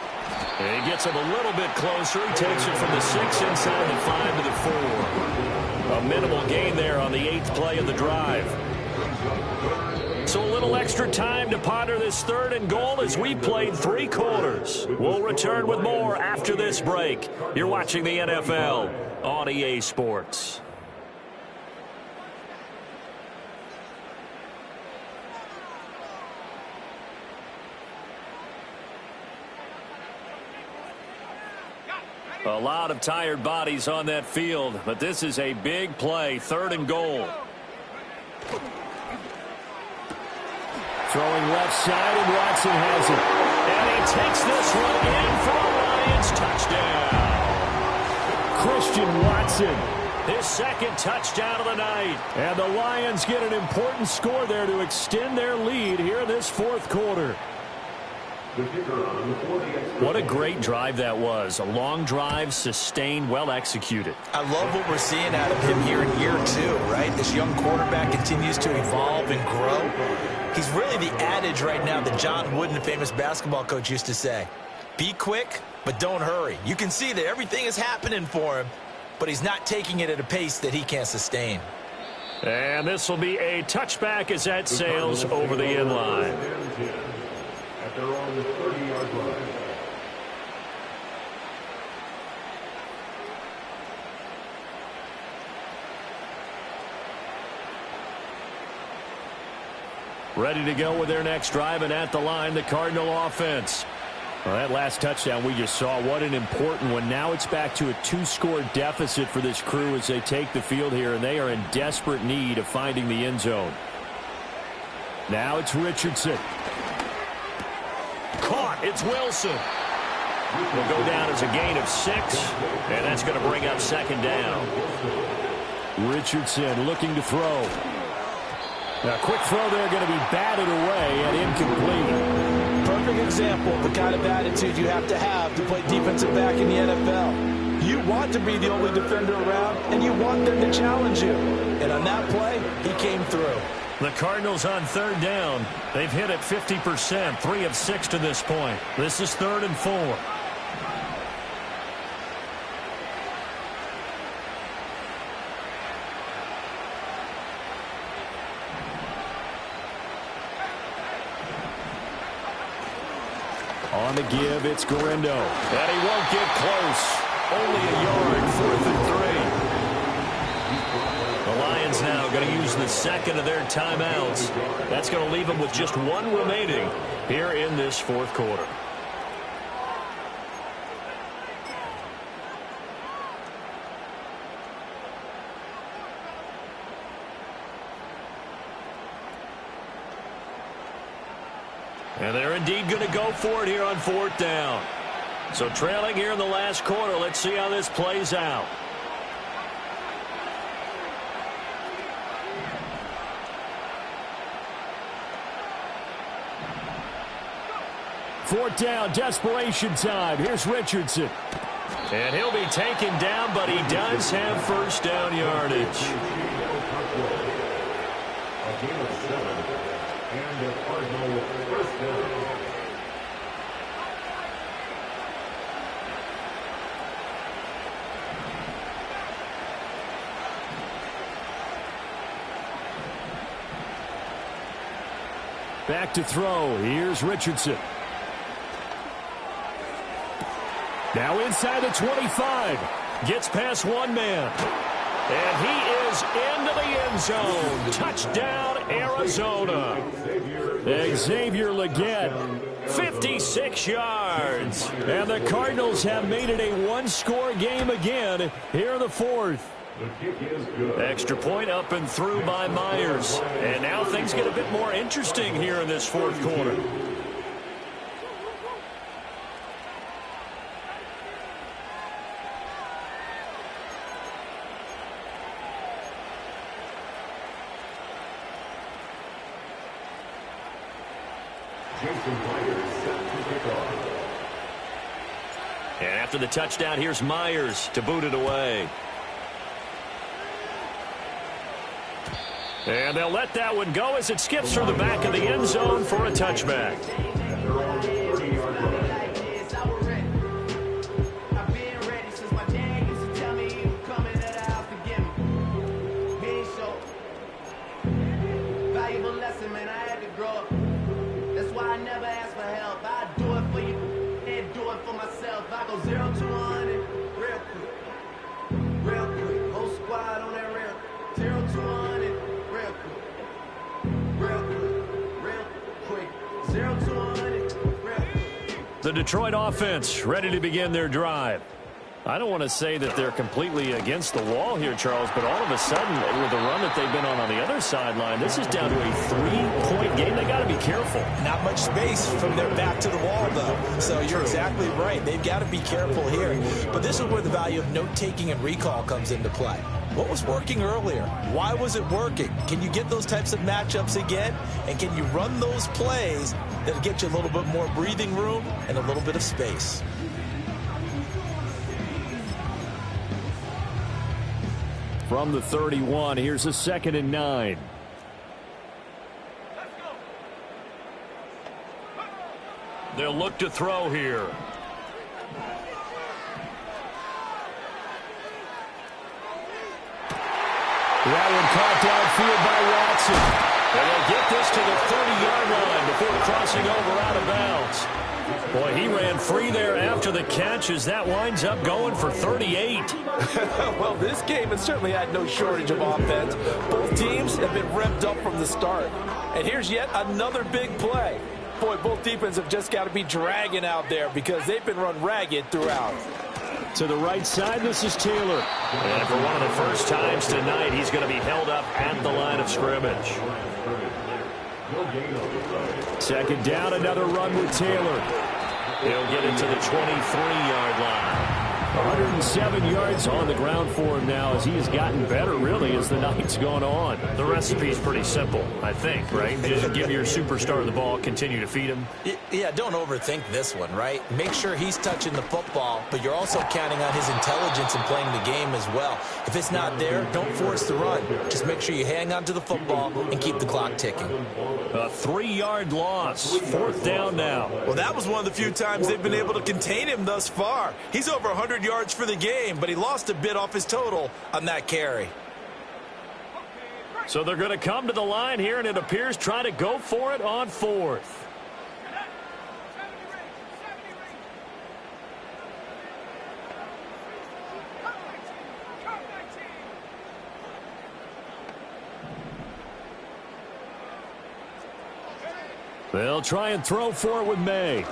[SPEAKER 3] And he gets him a little bit closer. He takes it from the 6 inside the 5 to the 4. A minimal gain there on the 8th play of the drive. So a little extra time to ponder this 3rd and goal as we played 3 quarters. We'll return with more after this break. You're watching the NFL on EA Sports. A lot of tired bodies on that field, but this is a big play, 3rd and goal.
[SPEAKER 5] Throwing left side, and Watson has it.
[SPEAKER 3] And he takes this one in for a Lions touchdown.
[SPEAKER 5] Christian Watson.
[SPEAKER 3] His 2nd touchdown of the night.
[SPEAKER 5] And the Lions get an important score there to extend their lead here in this 4th quarter.
[SPEAKER 3] What a great drive that was. A long drive, sustained, well executed.
[SPEAKER 4] I love what we're seeing out of him here in year 2, right? This young quarterback continues to evolve and grow. He's really the adage right now that John Wooden, the famous basketball coach, used to say. Be quick, but don't hurry. You can see that everything is happening for him, but he's not taking it at a pace that he can't sustain.
[SPEAKER 3] And this will be a touchback as that sails over the end line.
[SPEAKER 6] They're on the 30-yard line.
[SPEAKER 3] Ready to go with their next drive, and at the line, the Cardinal offense.
[SPEAKER 5] Well, that last touchdown we just saw, what an important one. Now it's back to a 2-score deficit for this crew as they take the field here, and they are in desperate need of finding the end zone. Now it's Richardson.
[SPEAKER 3] Caught. It's Wilson. Will go down as a gain of 6, and that's going to bring up 2nd down.
[SPEAKER 5] Richardson looking to throw. Now, a quick throw there going to be batted away and incomplete.
[SPEAKER 4] Perfect example of the kind of attitude you have to play defensive back in the NFL. You want to be the only defender around, and you want them to challenge you. And on that play, he came through.
[SPEAKER 3] The Cardinals on 3rd down. They've hit it 50%, 3 of 6 to this point. This is 3rd and 4.
[SPEAKER 5] On the give, it's Garindo.
[SPEAKER 3] And he won't get close. Only a yard, 4th and 3. The Lions now going to use the 2nd of their timeouts. That's going to leave them with just 1 remaining here in this 4th quarter. And they're indeed going to go for it here on 4th down. So trailing here in the last quarter. Let's see how this plays out.
[SPEAKER 5] Fourth down, desperation time. Here's Richardson.
[SPEAKER 3] And he'll be taken down, but he does have first down yardage.
[SPEAKER 6] A gain of 7, and the Cardinals first down.
[SPEAKER 5] Back to throw. Here's Richardson. Now inside the 25. Gets past one man. And he is into the end zone. Touchdown, Arizona. Xavier Legette, 56 yards. And the Cardinals have made it a one-score game again here in the 4th.
[SPEAKER 3] Extra point up and through by Myers. And now things get a bit more interesting here in this 4th quarter. And after the touchdown, here's Myers to boot it away. And they'll let that one go as it skips through the back of the end zone for a touchback.
[SPEAKER 2] I go 0 to 100 real quick. Whole squad on that rail. 0 to 100 real quick. 0 to 100 real quick.
[SPEAKER 3] The Detroit offense ready to begin their drive. I don't want to say that they're completely against the wall here, Charles, but all of a sudden, with the run that they've been on the other sideline, this is down to a 3-point game. They got to be careful.
[SPEAKER 4] Not much space from their back to the wall, though. So you're exactly right. They've got to be careful here. But this is where the value of note-taking and recall comes into play. What was working earlier? Why was it working? Can you get those types of matchups again? And can you run those plays that'll get you a little bit more breathing room and a little bit of space?
[SPEAKER 5] From the 31, here's a 2nd and 9.
[SPEAKER 3] They'll look to throw here.
[SPEAKER 5] That one caught downfield by Watson.
[SPEAKER 3] And they'll get this to the 30-yard line before crossing over out of bounds. Boy, he ran free there after the catch as that winds up going for 38.
[SPEAKER 4] Well, this game has certainly had no shortage of offense. Both teams have been revved up from the start. And here's yet another big play. Boy, both defenses have just got to be dragging out there because they've been run ragged throughout.
[SPEAKER 5] To the right side, this is Taylor.
[SPEAKER 3] And for one of the first times tonight, he's going to be held up at the line of scrimmage.
[SPEAKER 5] 2nd down, another run with Taylor.
[SPEAKER 3] He'll get it to the 23-yard line.
[SPEAKER 5] 107 yards on the ground for him now as he has gotten better, really, as the night's gone on.
[SPEAKER 3] The recipe's pretty simple, I think, right? Just give your superstar the ball, continue to feed him.
[SPEAKER 4] Yeah, don't overthink this one, right? Make sure he's touching the football, but you're also counting on his intelligence in playing the game as well. If it's not there, don't force the run. Just make sure you hang on to the football and keep the clock ticking.
[SPEAKER 3] A 3-yard loss. 4th down now.
[SPEAKER 4] Well, that was one of the few times they've been able to contain him thus far. He's over 100 yards for the game, but he lost a bit off his total on that carry.
[SPEAKER 3] So they're going to come to the line here, and it appears try to go for it on 4th.
[SPEAKER 5] They'll try and throw for it with May.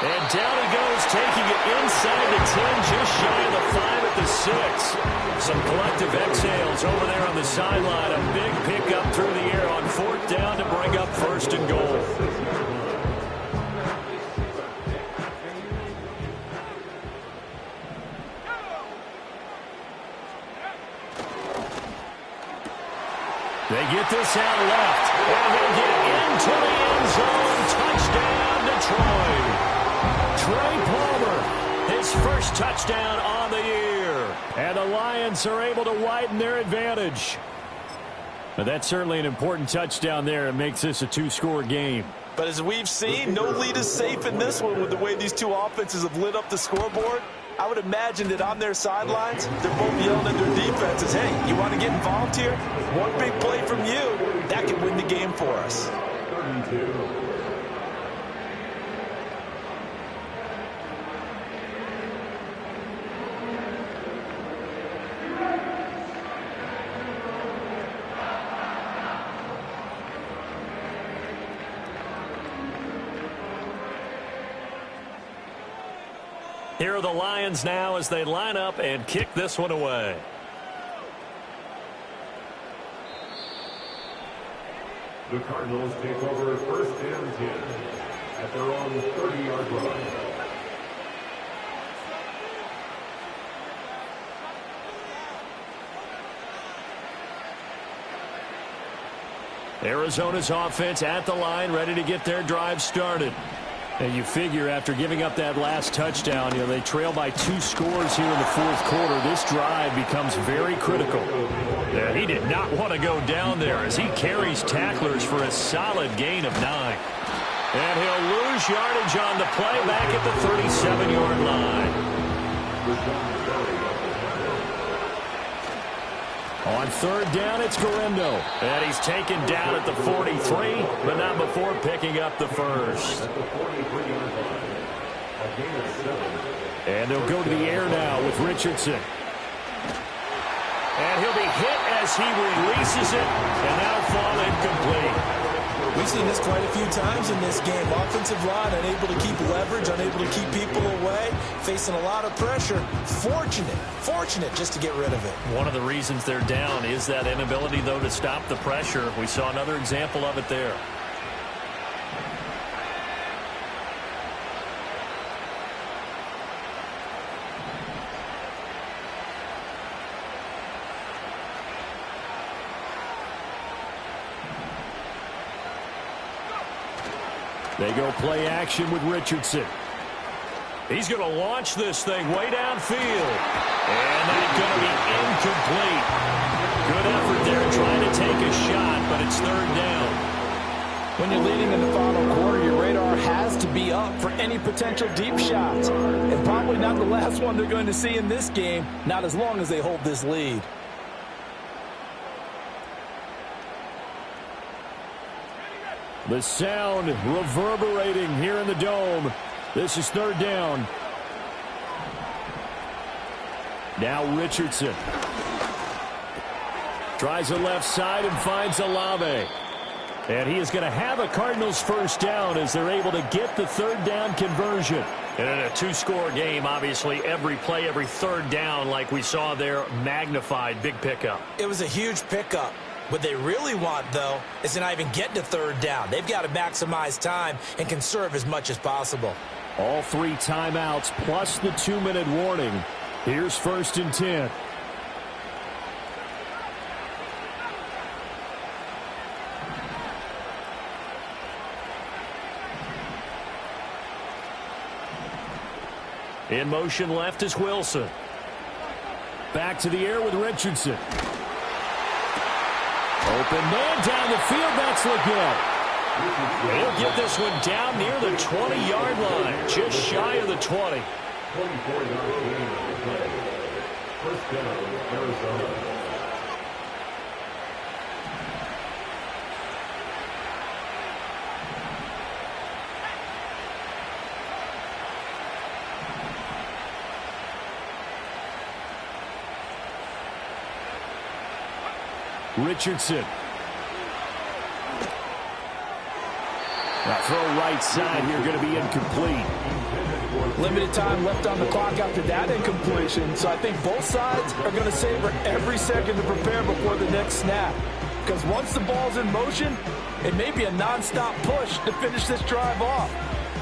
[SPEAKER 3] And down he goes, taking it inside the 10, just shy of the 5 at the 6. Some collective exhales over there on the sideline. A big pickup through the air on 4th down to bring up 1st and goal. They get this out left, and he'll get into the end zone. Touchdown, Detroit. Trey Palmer, his first touchdown on the year. And the Lions are able to widen their advantage. But that's certainly an important touchdown there. It makes this a 2-score game.
[SPEAKER 4] But as we've seen, no lead is safe in this one with the way these two offenses have lit up the scoreboard. I would imagine that on their sidelines, they're both yelling at their defenses, hey, you want to get involved here? One big play from you, that can win the game for us.
[SPEAKER 6] 32.
[SPEAKER 3] Here are the Lions now as they line up and kick this one away.
[SPEAKER 6] The Cardinals take over 1st and 10 at their own 30-yard line.
[SPEAKER 3] Arizona's offense at the line, ready to get their drive started. And you figure after giving up that last touchdown, they trail by 2 scores here in the 4th quarter. This drive becomes very critical. Yeah, he did not want to go down there as he carries tacklers for a solid gain of 9. And he'll lose yardage on the play back at the 37-yard line. On 3rd down, it's Guerrero. And he's taken down at the 43, but not before picking up the first. And they'll go to the air now with Richardson. And he'll be hit as he releases it, and that'll fall incomplete.
[SPEAKER 4] We've seen this quite a few times in this game. Offensive line unable to keep leverage, unable to keep people away, facing a lot of pressure. Fortunate just to get rid of it.
[SPEAKER 3] One of the reasons they're down is that inability, though, to stop the pressure. We saw another example of it there. They go play action with Richardson. He's going to launch this thing way downfield. And that's going to be incomplete. Good effort there trying to take a shot, but it's 3rd down.
[SPEAKER 4] When you're leading in the final quarter, your radar has to be up for any potential deep shots. And probably not the last one they're going to see in this game, not as long as they hold this lead.
[SPEAKER 3] The sound reverberating here in the dome. This is 3rd down. Now Richardson. Tries the left side and finds Olave. And he is going to have a Cardinals 1st down as they're able to get the 3rd down conversion. And in a 2-score game, obviously every play, every 3rd down, like we saw there, magnified. Big pickup.
[SPEAKER 4] It was a huge pickup. What they really want, though, is to not even get to 3rd down. They've got to maximize time and conserve as much as possible.
[SPEAKER 3] All 3 timeouts plus the 2-minute warning. Here's 1st and 10. In motion left is Wilson. Back to the air with Richardson. Open man down the field. That's Leggett. He'll get this one down near the 20-yard line, just shy of the 20.
[SPEAKER 6] 24-yard gain on the play. 1st down, Arizona.
[SPEAKER 3] Richardson. Now throw right side here, going to be incomplete.
[SPEAKER 4] Limited time left on the clock after that incompletion, so I think both sides are going to savor every second to prepare before the next snap. Because once the ball's in motion, it may be a non-stop push to finish this drive off.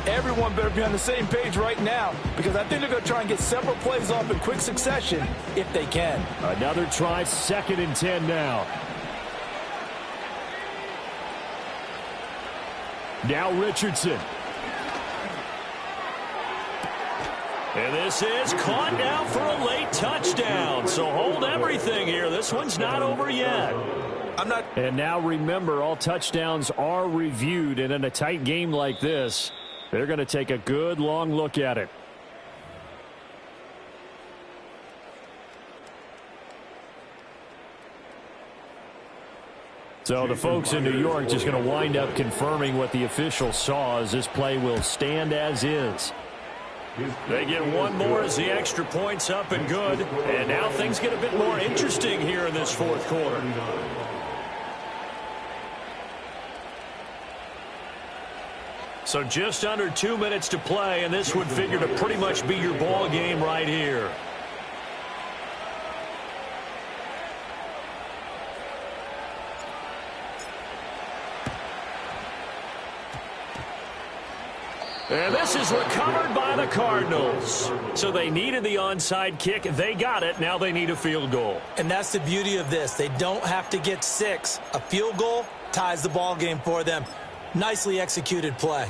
[SPEAKER 4] Everyone better be on the same page right now, because I think they're going to try and get several plays off in quick succession if they can.
[SPEAKER 5] Another try, 2nd and 10 now. Now Richardson. And this is caught now for a late touchdown. So hold everything here. This one's not over yet. And now remember, all touchdowns are reviewed. And in a tight game like this, they're going to take a good long look at it. So the folks in New York just going to wind up confirming what the official saw, as this play will stand as is. They get one more as the extra point's up and good. And now things get a bit more interesting here in this 4th quarter. So just under 2 minutes to play, and this would figure to pretty much be your ball game right here. And this is recovered by the Cardinals. So they needed the onside kick. They got it. Now they need a field goal.
[SPEAKER 4] And that's the beauty of this. They don't have to get 6. A field goal ties the ball game for them. Nicely executed play.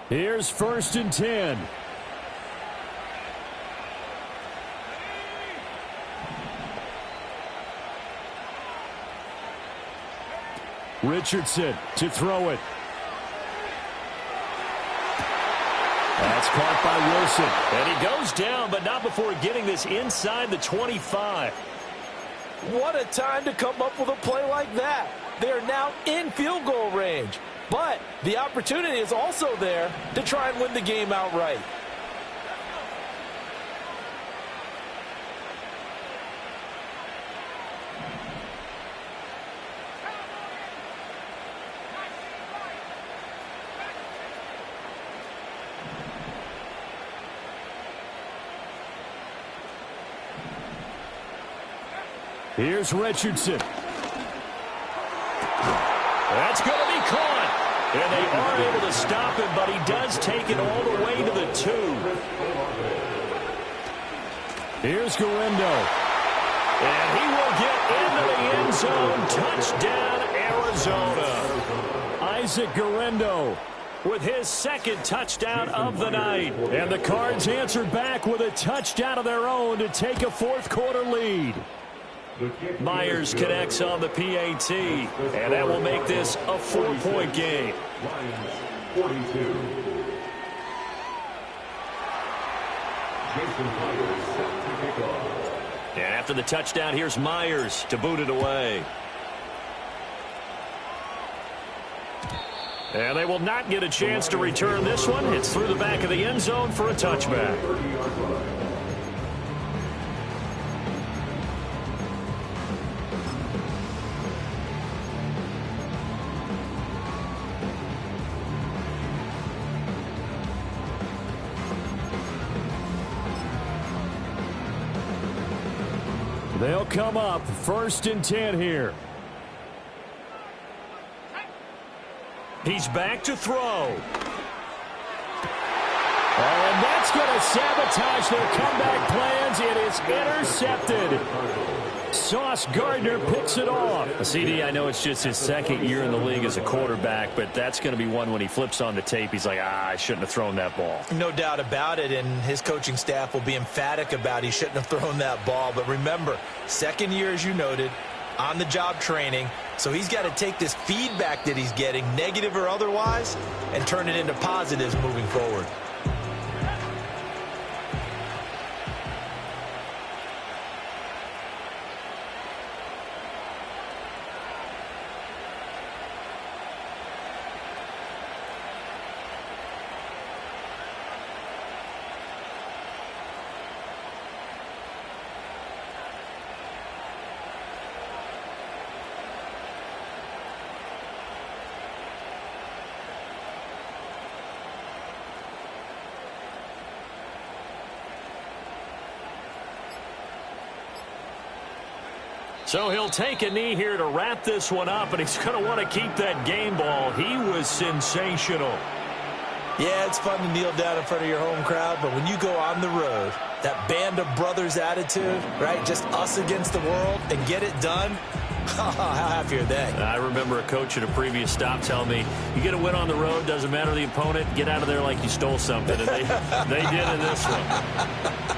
[SPEAKER 5] Here's 1st and 10. Richardson to throw it. That's caught by Wilson.
[SPEAKER 3] And he goes down, but not before getting this inside the 25.
[SPEAKER 4] What a time to come up with a play like that. They are now in field goal range. But the opportunity is also there to try and win the game outright.
[SPEAKER 5] Here's Richardson.
[SPEAKER 3] That's going to be caught. And they are able to stop him, but he does take it all the way to the 2.
[SPEAKER 5] Here's Guerendo.
[SPEAKER 3] And he will get into the end zone. Touchdown, Arizona.
[SPEAKER 5] Isaac Guerendo
[SPEAKER 3] with his 2nd touchdown of the night.
[SPEAKER 5] And the Cards answered back with a touchdown of their own to take a 4th quarter lead.
[SPEAKER 3] Myers connects on the PAT, and that will make this a 4-point game.
[SPEAKER 6] Lions 42. Jason Myers set to kick off.
[SPEAKER 3] And after the touchdown, here's Myers to boot it away. And they will not get a chance to return this one. It's through the back of the end zone for a touchback.
[SPEAKER 5] They'll come up 1st and 10 here.
[SPEAKER 3] He's back to throw.
[SPEAKER 5] And that's going to sabotage their comeback plans. It is intercepted. Sauce Gardner picks it off.
[SPEAKER 3] CD, I know it's just his 2nd year in the league as a quarterback, but that's going to be one when he flips on the tape. He's like, I shouldn't have thrown that ball.
[SPEAKER 4] No doubt about it, and his coaching staff will be emphatic about he shouldn't have thrown that ball. But remember, 2nd year, as you noted, on-the-job training. So he's got to take this feedback that he's getting, negative or otherwise, and turn it into positives moving forward.
[SPEAKER 3] So he'll take a knee here to wrap this one up, and he's going to want to keep that game ball. He was sensational.
[SPEAKER 4] Yeah, it's fun to kneel down in front of your home crowd, but when you go on the road, that band of brothers attitude, right, just us against the world, and get it done, how happy are they?
[SPEAKER 3] I remember a coach at a previous stop telling me, you get a win on the road, doesn't matter the opponent, get out of there like you stole something, and they did in this one.